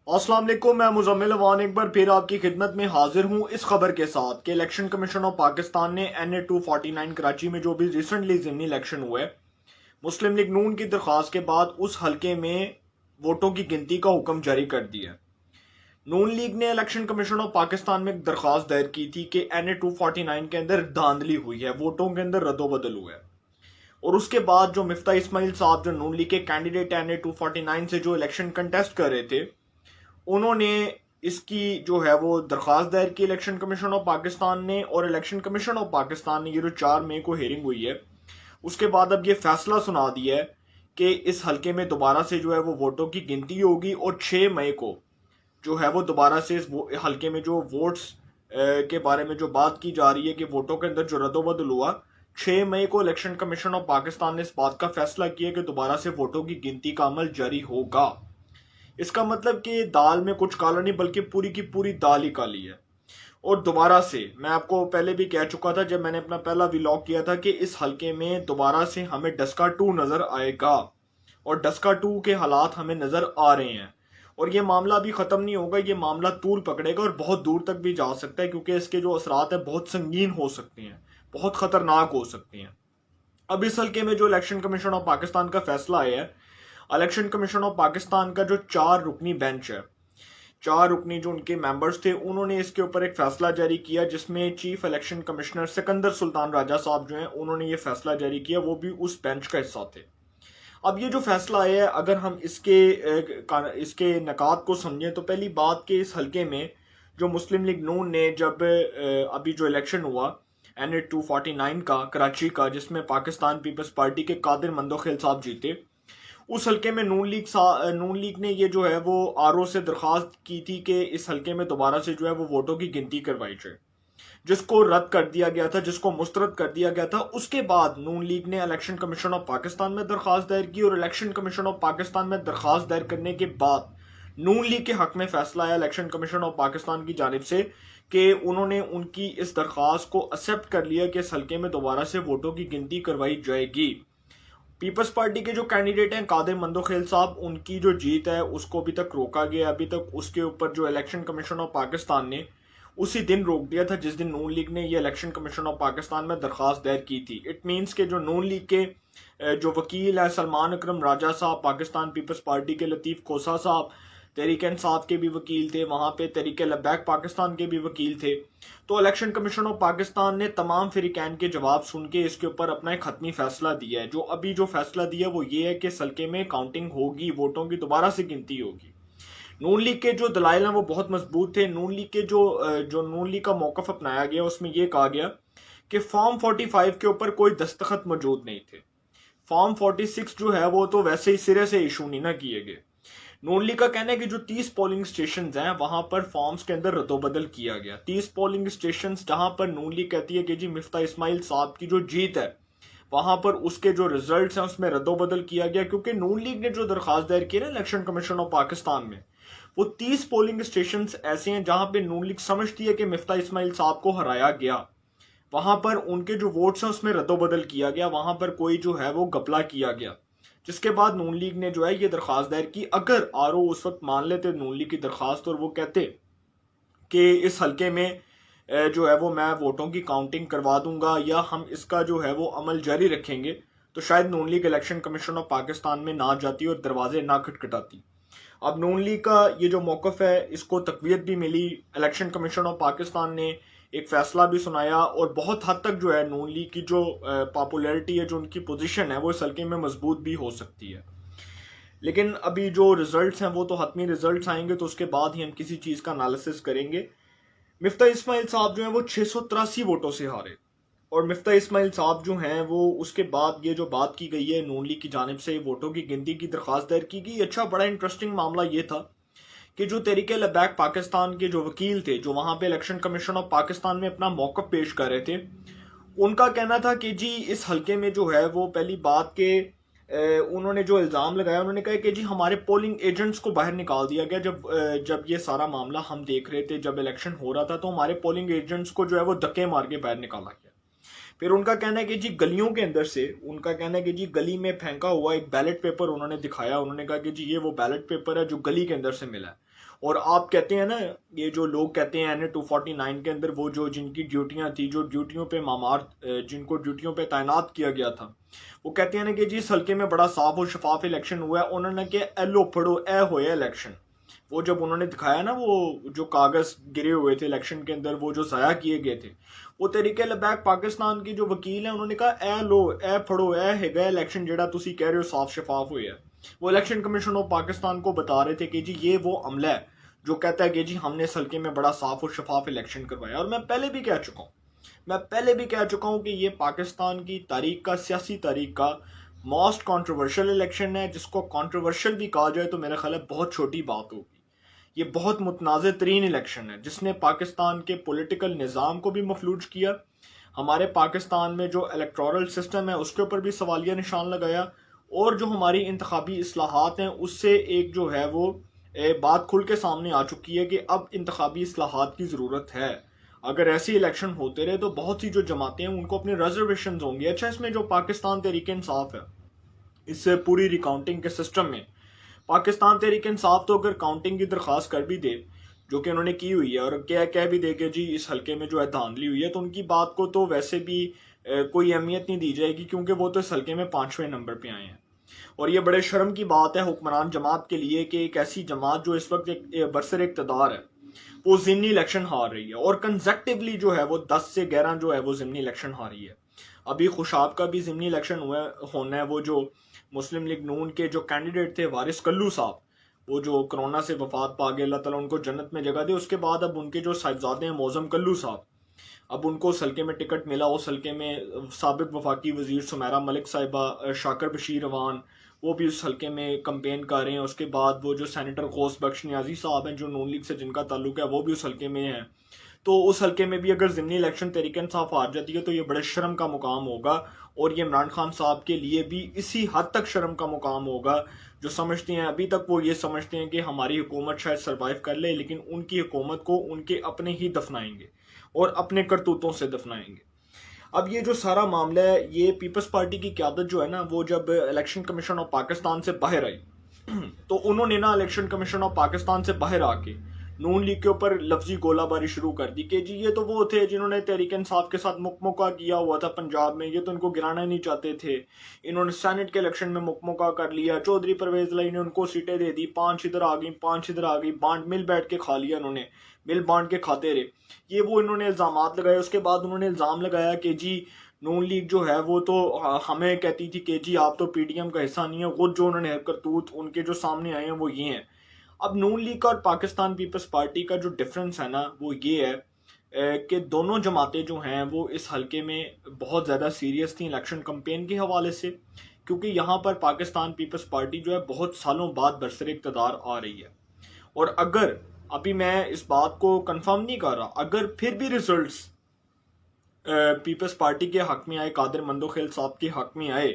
अस्सलाम वालेकुम, मैं मुजम्मिल अवान एक बार फिर आपकी खिदमत में हाजिर हूँ इस खबर के साथ कि इलेक्शन कमीशन ऑफ पाकिस्तान ने NA-249 कराची में जो भी रिसेंटली ज़िमनी इलेक्शन हुए, मुस्लिम लीग नून की दरख्वास्त के बाद उस हलके में वोटों की गिनती का हुक्म जारी कर दिया। नून लीग ने इलेक्शन कमीशन ऑफ पाकिस्तान में एक दरख्वास्त दायर की थी कि NA-249 के अंदर धांधली हुई है, वोटों के अंदर रद्दोबदल हुआ है। और उसके बाद जो मिफ्ता इस्माइल साहब जो नून लीग के कैंडिडेट NA-249 से जो इलेक्शन कंटेस्ट कर रहे थे, उन्होंने इसकी जो है वो दरख्वास्त दायर की इलेक्शन कमीशन ऑफ पाकिस्तान ने, और इलेक्शन कमीशन ऑफ पाकिस्तान ने ये जो 4 मई को हेयरिंग हुई है उसके बाद अब ये फैसला सुना दिया है कि इस हलके में दोबारा से जो है वो वोटों की गिनती होगी और 6 मई को जो है वो दोबारा से इस हलके में जो वोट्स के बारे में जो बात की जा रही है कि वोटों के अंदर जो रद्दोबदल हुआ, 6 मई को इलेक्शन कमीशन ऑफ पाकिस्तान ने इस बात का फैसला किया कि दोबारा से वोटों की गिनती का अमल जारी होगा। इसका मतलब कि दाल में कुछ काला नहीं बल्कि पूरी की पूरी दाल ही काली है। और दोबारा से मैं आपको पहले भी कह चुका था जब मैंने अपना पहला व्लॉग किया था कि इस हलके में दोबारा से हमें डस्का 2 नजर आएगा और डस्का 2 के हालात हमें नजर आ रहे हैं। और ये मामला अभी खत्म नहीं होगा, ये मामला तूल पकड़ेगा और बहुत दूर तक भी जा सकता है क्योंकि इसके जो असरात है बहुत संगीन हो सकते हैं, बहुत खतरनाक हो सकते हैं। अब इस हल्के में जो इलेक्शन कमीशन ऑफ पाकिस्तान का फैसला आया है, इलेक्शन कमीशन ऑफ पाकिस्तान का जो 4 रुकनी बेंच है, 4 रुकनी जो उनके मेंबर्स थे, उन्होंने इसके ऊपर एक फैसला जारी किया जिसमें chief election commissioner Sikandar Sultan Raja साहब जो हैं उन्होंने ये फैसला जारी किया, वो भी उस बेंच का हिस्सा थे। अब ये जो फैसला आया है, अगर हम इसके नकात को समझें तो पहली बात कि इस हल्के में जो मुस्लिम लीग नून ने जब अभी जो इलेक्शन हुआ NA-249 का कराची का, जिसमें पाकिस्तान पीपल्स पार्टी के कादिर मंदोखेल साहब जीते, उस हल्के में नून लीग ने ये जो है वो RO से दरख्वास्त की थी कि इस हल्के में दोबारा से जो है वो वोटों की गिनती करवाई जाए, जिसको रद्द कर दिया गया था, जिसको मुस्तरद कर दिया गया था। उसके बाद नून लीग ने इलेक्शन कमीशन ऑफ पाकिस्तान में दरख्वास्त दायर की और इलेक्शन कमीशन ऑफ पाकिस्तान में दरख्वास्त दायर करने के बाद नून लीग के हक में फैसला आया इलेक्शन कमीशन ऑफ पाकिस्तान की जानिब से कि उन्होंने उनकी इस दरख्वास्त को एक्सेप्ट कर लिया कि इस हल्के में दोबारा से वोटों की गिनती करवाई जाएगी। पीपल्स पार्टी के जो कैंडिडेट हैं कादिर मंदोखेल साहब, उनकी जो जीत है उसको अभी तक रोका गया। अभी तक उसके ऊपर जो इलेक्शन कमीशन ऑफ पाकिस्तान ने उसी दिन रोक दिया था जिस दिन नून लीग ने ये इलेक्शन कमीशन ऑफ पाकिस्तान में दरख्वास्त दायर की थी। इट मीन्स के जो नून लीग के जो वकील है सलमान अकरम राजा साहब, पाकिस्तान पीपल्स पार्टी के लतीफ़ खोसा साहब, तहरीक इंसाफ के भी वकील थे, वहाँ पे तहरीक लब्बैक पाकिस्तान के भी वकील थे। तो इलेक्शन कमीशन ऑफ पाकिस्तान ने तमाम फ़रीक़ैन के जवाब सुन के इसके ऊपर अपना एक हतमी फैसला दिया है। जो अभी जो फैसला दिया वो ये है कि इस हल्के में काउंटिंग होगी, वोटों की दोबारा से गिनती होगी। नून लीग के जो दलाइल हैं वो बहुत मजबूत थे। नून लीग के जो नून लीग का मौकफ अपनाया गया उसमें यह कहा गया कि फॉर्म 45 के ऊपर कोई दस्तखत मौजूद नहीं थे। फॉर्म 46 जो है वो तो वैसे ही सिरे से इशू नहीं ना किए गए। नून लीग का कहना है कि जो 30 पोलिंग स्टेशन हैं वहां पर फॉर्म्स के अंदर रद्दोबदल किया गया। 30 पोलिंग स्टेशन जहां पर नून लीग कहती है कि जी मिफ्ता इस्माइल साहब की जो जीत है वहां पर उसके जो रिजल्ट्स हैं उसमें रद्दोबदल किया गया, क्योंकि नून लीग ने जो दरख्वास्त दायर की ना इलेक्शन कमीशन ऑफ पाकिस्तान में, वो 30 पोलिंग स्टेशन ऐसे हैं जहां पे नून लीग समझती है कि मिफ्ता इस्माइल साहब को हराया गया, वहां पर उनके जो वोट्स हैं उसमें रद्दोबदल किया गया, वहां पर कोई जो है वो घपला किया गया। जिसके बाद नून लीग ने जो है ये दरख्वास्त दायर की। अगर RO उस वक्त मान लेते नून लीग की दरख्वास्त और वो कहते कि इस हल्के में जो है वो मैं वोटों की काउंटिंग करवा दूंगा या हम इसका जो है वो अमल जारी रखेंगे, तो शायद Noon League Election Commission of Pakistan में ना जाती और दरवाजे ना खटखटाती। अब नून लीग का ये जो मौकफ है इसको तकवीत भी मिली, इलेक्शन कमीशन ऑफ पाकिस्तान ने एक फैसला भी सुनाया और बहुत हद तक जो है नून लीग की जो पॉपुलैरिटी है, जो उनकी पोजीशन है वो इस हल्के में मजबूत भी हो सकती है। लेकिन अभी जो रिजल्ट्स हैं वो तो हतमी रिजल्ट्स आएंगे तो उसके बाद ही हम किसी चीज़ का एनालिसिस करेंगे। मिफ्ता इस्माइल साहब जो हैं वो 683 वोटों से हारे और मिफ्ता इस्माइल साहब जो हैं वो उसके बाद ये जो बात की गई है नून लीग की जानिब से वोटों की गिनती की दरख्वास्त दायर की गई। अच्छा, बड़ा इंटरेस्टिंग मामला ये था कि जो तहरीक लब्बैक पाकिस्तान के जो वकील थे जो वहाँ पे इलेक्शन कमीशन ऑफ पाकिस्तान में अपना मौक़िफ़ पेश कर रहे थे, उनका कहना था कि जी इस हल्के में जो है वो पहली बात के उन्होंने जो इल्ज़ाम लगाया, उन्होंने कहा कि जी हमारे पोलिंग एजेंट्स को बाहर निकाल दिया गया। जब ये सारा मामला हम देख रहे थे, जब इलेक्शन हो रहा था, तो हमारे पोलिंग एजेंट्स को जो है वो धक्के मार के बाहर निकाला गया। फिर उनका कहना है कि जी गलियों के अंदर से, उनका कहना है कि जी गली में फेंका हुआ एक बैलेट पेपर उन्होंने दिखाया, उन्होंने कहा कि जी ये वो बैलेट पेपर है जो गली के अंदर से मिला है। और आप कहते हैं ना, ये जो लोग कहते हैं NA 249 के अंदर वो जो जिनकी ड्यूटियां थी, जो ड्यूटियों पे मामार, जिनको ड्यूटियों पे तैनात किया गया था, वो कहते हैं ना कि जी इस हल्के में बड़ा साफ और शफाफ इलेक्शन हुआ है। उन्होंने कि एलो फड़ो ए होया इलेक्शन। वो जब उन्होंने दिखाया ना वो जो कागज गिरे हुए थे इलेक्शन के अंदर, वो जो जाया किए गए थे, वो तरीके लबैक पाकिस्तान की जो वकील है उन्होंने कहा ए लो ए फड़ो ए हैगा इलेक्शन जेड़ा तुसी कह रहे हो साफ शफाफ हुआ है। वो इलेक्शन कमीशन ऑफ पाकिस्तान को बता रहे थे कि जी ये वो अमला है जो कहता है कि जी हमने इस हल्के में बड़ा साफ और शफाफ इलेक्शन करवाया। और मैं पहले भी कह चुका हूं कि ये पाकिस्तान की तारीख का, सियासी तारीख का मोस्ट कंट्रोवर्शियल इलेक्शन है। जिसको कंट्रोवर्शियल भी कहा जाए तो मेरा ख्याल है बहुत छोटी बात होगी। ये बहुत मुतनाज़ तरीन इलेक्शन है जिसने पाकिस्तान के पॉलिटिकल निज़ाम को भी मफलूज किया, हमारे पाकिस्तान में जो इलेक्टोरल सिस्टम है उसके ऊपर भी सवालिया निशान लगाया, और जो हमारी इंतखाबी इस्लाहात हैं उससे एक जो है वो बात खुल के सामने आ चुकी है कि अब इंतखाबी इस्लाहात की ज़रूरत है। अगर ऐसे इलेक्शन होते रहे तो बहुत सी जो जमातें हैं उनको अपने रिजर्वेशन होंगे। अच्छा, इसमें जो पाकिस्तान तहरीक इंसाफ है, इससे पूरी रिकाउंटिंग के सिस्टम में पाकिस्तान तहरीक इंसाफ तो अगर काउंटिंग की दरख्वास्त कर भी दे, जो कि उन्होंने की हुई है, और कह भी दे कि जी इस हल्के में जो है धांधली हुई है, तो उनकी बात को तो वैसे भी कोई अहमियत नहीं दी जाएगी, क्योंकि वो तो इस हल्के में 5वें नंबर पे आए हैं। और ये बड़े शर्म की बात है हुक्मरान जमात के लिए कि एक ऐसी जमात जो इस वक्त एक बरसर इक़्तिदार है वो ज़िमनी इलेक्शन हार रही है, और कंसेक्टिवली जो है वो 10 से 11 जो है वो ज़िमनी इलेक्शन हारी है। अभी खुशाब का भी ज़िमनी इलेक्शन होना है। वो जो मुस्लिम लीग नून के जो कैंडिडेट थे वारिस कल्लू साहब, वो जो कोरोना से वफात पा गए, अल्लाह ताला उनको जन्नत में जगह दे, उसके बाद अब उनके जो साहिबजादे हैं मौजम कल्लू साहब, अब उनको उस हल्के में टिकट मिला। उस हल्के में साबिक वफाकी वजीर सुमेरा मलिक साहिबा, शाकर बशीर अवान, वो भी उस हल्के में कंपेन कर रहे हैं। उसके बाद वो जो सेनेटर गौस बख्श नियाजी साहब हैं जो नून लीग से जिनका ताल्लुक है, वो भी उस हल्के में हैं। तो उस हल्के में भी अगर ज़िमनी इलेक्शन तहरीक इंसाफ हार जाती है तो ये बड़े शर्म का मुकाम होगा, और ये इमरान खान साहब के लिए भी इसी हद तक शर्म का मुकाम होगा। जो समझते हैं, अभी तक वो ये समझते हैं कि हमारी हुकूमत शायद सर्वाइव कर ले, लेकिन उनकी हुकूमत को उनके अपने ही दफनाएंगे और अपने करतूतों से दफनाएंगे। अब ये जो सारा मामला है, ये पीपल्स पार्टी की क़यादत जो है ना, वो जब इलेक्शन कमीशन ऑफ पाकिस्तान से बाहर आई तो उन्होंने ना इलेक्शन कमीशन ऑफ पाकिस्तान से बाहर आके नून लीग के ऊपर लफ्जी गोलाबारी शुरू कर दी कि जी ये तो वो थे जिन्होंने तहरीक इंसाफ के साथ मुकमुका किया हुआ था पंजाब में, ये तो इनको गिराना नहीं चाहते थे, इन्होंने सेनेट के इलेक्शन में मुकमुका कर लिया, चौधरी परवेज लाई ने उनको सीटें दे दी, 5 इधर आ गई 5 इधर आ गई, बांट मिल बैठ के खा लिया, उन्होंने मिल बांट के खाते रहे। ये वो इन्होंने इल्ज़ाम लगाए। उसके बाद उन्होंने इल्ज़ाम लगाया कि जी नून लीग जो है वो तो हमें कहती थी कि जी आप तो PTM का हिस्सा नहीं है। खुद जो उन्होंने करतूत उनके जो सामने आए हैं वो ये हैं। अब नून लीग का और पाकिस्तान पीपल्स पार्टी का जो डिफरेंस है ना, वो ये है कि दोनों जमातें जो हैं वो इस हल्के में बहुत ज़्यादा सीरियस थी इलेक्शन कैंपेन के हवाले से, क्योंकि यहाँ पर पाकिस्तान पीपल्स पार्टी जो है बहुत सालों बाद बरसर इक़्तिदार आ रही है। और अगर अभी मैं इस बात को कंफर्म नहीं कर रहा, अगर फिर भी रिजल्ट्स पीपल्स पार्टी के हक में आए, कादिर मंदोखेल साहब के हक में आए,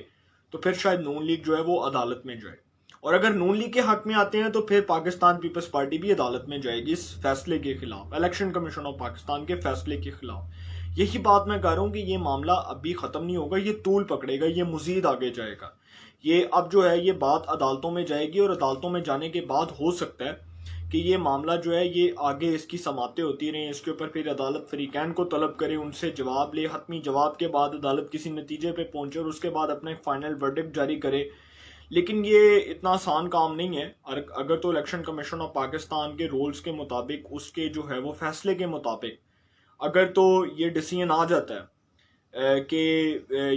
तो फिर शायद नून लीग जो है वो अदालत में जाए। और अगर नून लीग के हक में आते हैं तो फिर पाकिस्तान पीपल्स पार्टी भी अदालत में जाएगी इस फैसले के खिलाफ, इलेक्शन कमीशन ऑफ पाकिस्तान के फैसले के खिलाफ। यही बात मैं कह रहा हूँ कि ये मामला अभी ख़त्म नहीं होगा, ये तूल पकड़ेगा, ये मज़ीद आगे जाएगा। ये अब जो है ये बात अदालतों में जाएगी, और अदालतों में जाने के बाद हो सकता है कि ये मामला जो है ये आगे इसकी समातें होती रहें, इसके ऊपर फिर अदालत फरीकैन को तलब करे, उनसे जवाब ले, हतमी जवाब के बाद अदालत किसी नतीजे पे पहुंचे और उसके बाद अपने फाइनल वर्डिक्ट जारी करे। लेकिन ये इतना आसान काम नहीं है। अगर तो इलेक्शन कमीशन ऑफ पाकिस्तान के रूल्स के मुताबिक, उसके जो है वो फैसले के मुताबिक अगर तो ये डिसीजन आ जाता है कि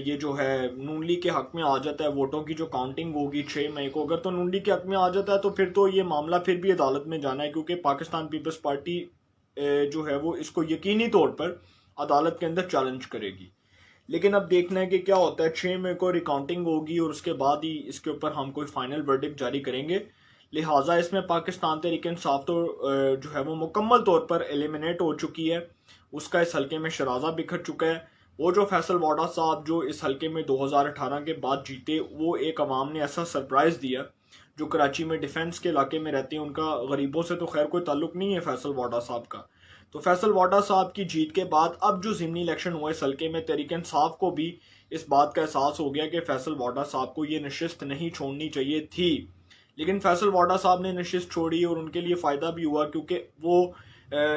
ये जो है नून लीग के हक में आ जाता है, वोटों की जो काउंटिंग होगी 6 मई को, अगर तो नून लीग के हक में आ जाता है तो फिर तो ये मामला फिर भी अदालत में जाना है, क्योंकि पाकिस्तान पीपल्स पार्टी जो है वो इसको यकीनी तौर पर अदालत के अंदर चैलेंज करेगी। लेकिन अब देखना है कि क्या होता है। 6 मई को रिकाउंटिंग होगी और उसके बाद ही इसके ऊपर हम कोई फाइनल वर्डिक्ट जारी करेंगे। लिहाजा इसमें पाकिस्तान तहरीक इंसाफ तो जो है वो मुकम्मल तौर पर एलिमिनेट हो चुकी है, उसका इस हल्के में शराजा बिखर चुका है। वो जो फैसल वाडा साहब जो इस हल्के में 2018 के बाद जीते, वो एक अवाम ने ऐसा सरप्राइज़ दिया जो कराची में डिफेंस के इलाके में रहते हैं, उनका गरीबों से तो खैर कोई ताल्लुक नहीं है फैसल वाडा साहब का। तो फैसल वाडा साहब की जीत के बाद अब जो ज़िमनी इलेक्शन हुए सल्के में, तहरीक इंसाफ को भी इस बात का एहसास हो गया कि फैसल वाडा साहब को ये नशिस्त नहीं छोड़नी चाहिए थी। लेकिन फैसल वाडा साहब ने नशिस्त छोड़ी और उनके लिए फ़ायदा भी हुआ, क्योंकि वो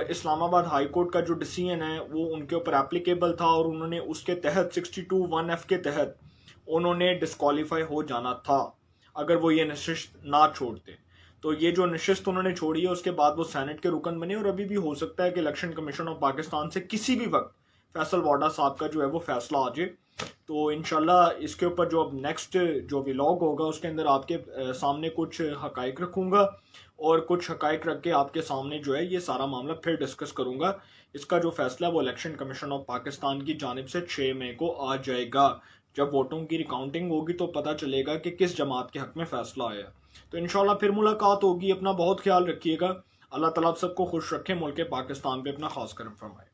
इस्लामाबाद हाई कोर्ट का जो डिसीजन है वो उनके ऊपर एप्लीकेबल था और उन्होंने उसके तहत 62(1)(f) के तहत उन्होंने डिस्क्वालीफाई हो जाना था अगर वो ये नशिस्त ना छोड़ते। तो ये जो नशिस्त उन्होंने छोड़ी है उसके बाद वो सेनेट के रुकन बने और अभी भी हो सकता है कि इलेक्शन कमीशन ऑफ पाकिस्तान से किसी भी वक्त फैसल वाडा साहब का जो है वो फैसला आ जाए। तो इंशाल्लाह इसके ऊपर जो अब नेक्स्ट जो व्लॉग होगा उसके अंदर आपके सामने कुछ हकाइक रखूँगा और कुछ हकाइक रख के आपके सामने जो है ये सारा मामला फिर डिस्कस करूँगा। इसका जो फैसला वो इलेक्शन कमीशन ऑफ पाकिस्तान की जानिब से 6 मई को आ जाएगा। जब वोटों की रिकाउंटिंग होगी तो पता चलेगा कि किस जमात के हक में फैसला आया। तो इंशाल्लाह फिर मुलाकात होगी। अपना बहुत ख्याल रखिएगा। अल्लाह ताला आप सबको खुश रखे, मुल्क पाकिस्तान पे अपना खास करम फरमाए।